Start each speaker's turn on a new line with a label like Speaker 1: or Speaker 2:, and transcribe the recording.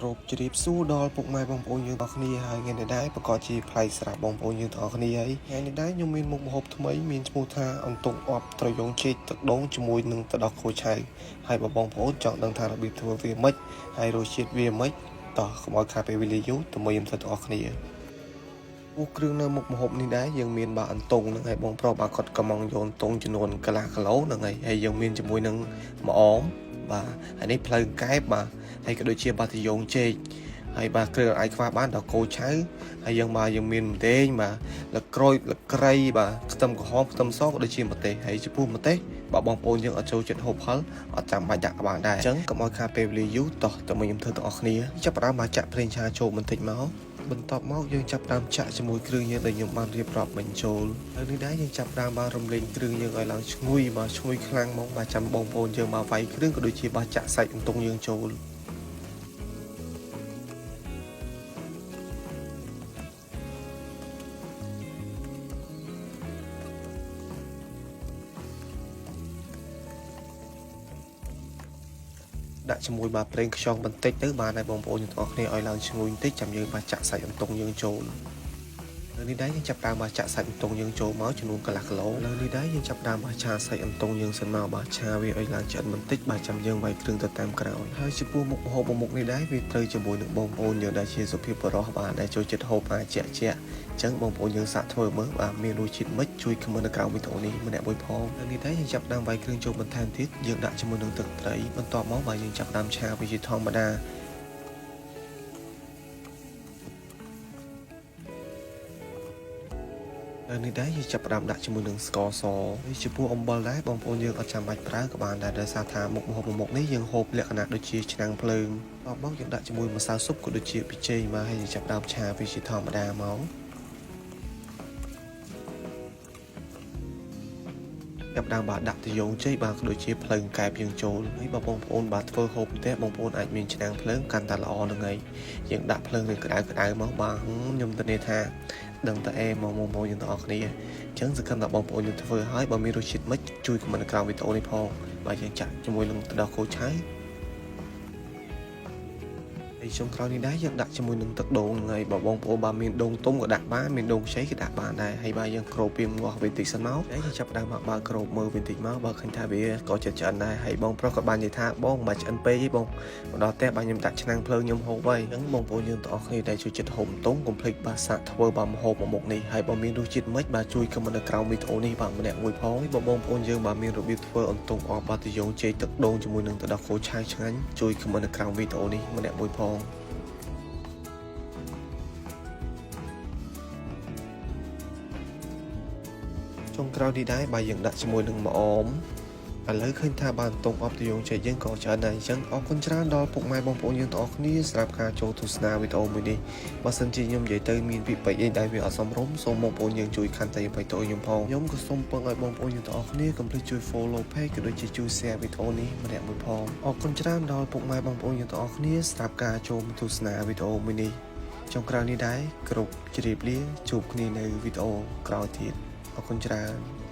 Speaker 1: រោគជ្រាបសួរដល់ពុកម៉ែបងប្អូនយើងទាំងអស់គ្នាហើយថ្ងៃនេះដែរប្រកបជាផ្លៃស្រាប់បងប្អូនយើងទាំងអស់គ្នាហើយថ្ងៃនេះដែរខ្ញុំមានមុខម្ហូបថ្មីមានឈ្មោះថាអន្ទង់អប់ត្រយងចេកទឹកដូងជាមួយនឹងទឹកដោះគោឆៅហើយបងប្អូនចង់ដឹងថារបៀបធ្វើវាម៉េចហើយរសជាតិវាម៉េចតោះកុំឲ្យខាតពេលវេលាយូរទៅមើលខ្ញុំធ្វើទាំងអស់គ្នាគ្រឿងនៅមុខម្ហូបនេះដែរយើងមានអន្ទង់ហ្នឹងហើយបងប្រុសបាទគាត់កំងយកអន្ទង់ចំនួនកន្លះគីឡូហ្នឹងហើយយើងមានជាមួយនឹងម្អមបាទហើយនេះផ្លូវកែបបាទហើយក៏ដូចជាបាត់យងចេកហើយបាទគ្រឿងអាចខ្វះបានដល់គោឆៅហើយយើងមានម្ទេសបាទលក្រូចលក្រីបាទខ្ទឹមក្រហមខ្ទឹមសក៏ដូចជាម្ទេសហើយចំពោះម្ទេសបើបងប្អូនយើងអត់ចូលចិត្តហូបហឹលអត់ចាំបាច់ដាក់ក៏បានដែរអញ្ចឹងកុំឲ្យខាតពេលវេលាយូរតោះតើខ្ញុំធ្វើទាំងអស់គ្នាចាប់ផ្ដើមមកចាក់ប្រេងឆាចូលបន្តិចមកបន្ទាប់មកយើងចាប់ផ្ដើមចាក់ជាមួយគ្រឿងយើងដែលខ្ញុំបានរៀបរាប់បញ្ចូលហើយនេះដែរយើងចាប់ផ្ដើមរំលែងគ្រឿងយើងឲ្យឡើងឈ្ងុយបាទឈ្ងុយខ្លាំងមកបាទចាំបងប្អូនយើងមកវាយគ្រឿងក៏ដូចជាបាទចាក់សាច់អន្ទង់យើងចូលដាក់ជាមួយបាទប្រេងខ្យងបន្តិចទៅបានហើយបងប្អូនទាំងអស់គ្នាឲ្យឡើងឈ្ងុយបន្តិចចាំយើងបាទចាក់សាច់អន្ទង់យើងចូលនៅនេះដែរយើងចាប់ដើមបាទចាក់សាច់អន្ទង់យើងចូលមកចំនួនកន្លះគីឡូនៅនេះដែរយើងចាប់ដើមបាទឆាសាច់អន្ទង់យើងសិនមកបាទឆាវាឲ្យឡើងឆ្អិនបន្តិចបាទចាំយើងវាយគ្រឿងទៅតាមក្រោយហើយចំពោះមុខម្ហូបមុខនេះដែរវាត្រូវជាមួយនឹងបងប្អូនយើងដែលជាសុភាពបរិសបាទដែលចូលចិត្តហូបអាជាក់អញ្ចឹងបងប្អូនយើងសាកធ្វើមើលបាទមានរសជាតិម៉េចជួយខមមិននៅក្រៅវីដេអូនេះម្នាក់មួយផងនៅនេះដែរយើងចាប់ដើមវាយគ្រឿងចូលបន្ថែមទៀតយើងដាក់ជាមួយនឹងទឹកត្រីបន្ទាប់មកបាទយើងចាប់ដើមឆាវាជាធម្មតានេះដែរយើងចាប់ផ្ដើមដាក់ជាមួយនឹងស្ករសហើយចំពោះអំបិលដែរបងប្អូនយើងអត់ចាំបាច់ប្រើក៏បានដែរដោយសារថាមុខម្ហូបមុខនេះយើងហូបលក្ខណៈដូចជាឆ្នាំងភ្លើងបន្ទាប់មកយើងដាក់ជាមួយម្សៅស៊ុបក៏ដូចជាប៊ីចេងមកហើយយើងចាប់ផ្ដើមឆាវាជាធម្មតាមកចាប់ដើមបាទដាក់ត្រយងចេកបាទក៏ដូចជាភ្លើងកែបយើងចូលហើយបងប្អូនបាទធ្វើហូបផ្ទះបងប្អូនអាចមានឆ្នាំងភ្លើងកាន់តែល្អហ្នឹងហើយយើងដាក់ភ្លើងនៅក្តៅមកបាទខ្ញុំធានាថាដឹងតែមកបងប្អូនយើងទាំងអស់គ្នាអញ្ចឹងសង្ឃឹមថាបងប្អូនយើងធ្វើហើយបើមានរសជាតិម៉េចជួយខមមិននៅក្រោមវីដេអូនេះផងបាទយើងចាក់ជាមួយនឹងទឹកដោះគោឆៅហើយចុងក្រោយនេះដែរយើងដាក់ជាមួយនឹងទឹកដូងហើយបើបងប្អូនបាទមានដូងទុំក៏ដាក់បានមានដូងខ្ចីក៏ដាក់បានដែរហើយបាទយើងគ្របវាងាស់វាបន្តិចសិនមកហើយយើងចាប់ដើមមកបើគ្របមើលវាបន្តិចមកបើឃើញថាវាក៏ចិត្តឆ្អិនដែរហើយបងប្រុសក៏បាននិយាយថាបងមិនបាច់ឆ្អិនពេកទេបងមកដល់ផ្ទះបាទខ្ញុំដាក់ឆ្នាំងភ្លើងខ្ញុំហូបហើយអញ្ចឹងបងប្អូនយើងទាំងអស់គ្នាដែលជួយចិត្តហូបតុងកុំភ្លេចបាទសាកធ្វើបាទម្ហូបមុខនេះហើយបើមានរសជាតិម៉េចបាទជួយខមមិននៅក្រោមវីដេអូនេះបាទម្នាក់មួយផងបើបងប្អូនយើងបាទមានរបៀបធ្វើអន្ទង់អបបាទត្រយងចេកទឹកដូងជាមួយនឹងទឹកដោះគោឆៅឆ្ងាញ់ជួយខមមិននៅក្រោមវីដេអូនេះម្នាក់មួយផងចុងក្រោយនេះដែរបាទយើងដាក់ជាមួយនឹងម្អមឥឡូវឃើញថាបានតុងអបត្រយងចេកយើងក៏ច្រើនដែរអញ្ចឹងអរគុណច្រើនដល់ពុកម៉ែបងប្អូនយើងទាំងអស់គ្នាសម្រាប់ការចូលទស្សនាវីដេអូមួយនេះបើសិនជាខ្ញុំនិយាយទៅមានពាក្យពេចន៍អីដែលវាអត់សមរម្យសូមបងប្អូនយើងជួយខន្តីអភ័យទោសខ្ញុំផងខ្ញុំក៏សូមពឹងឲ្យបងប្អូនយើងទាំងអស់គ្នាកុំភ្លេចជួយ follow page ក៏ដូចជាជួយ share វីដេអូនេះម្នាក់មួយផងអរគុណច្រើនដល់ពុកម៉ែបងប្អូនយើងទាំងអស់គ្នាសម្រាប់ការចូលទស្សនាវីដេអូមួយនេះចុងក្រោយនេះដែរគ្រប់ជ្រាបលាជួបគ្នានៅវីដេអូក្រោយទៀតអរគុណច្រើន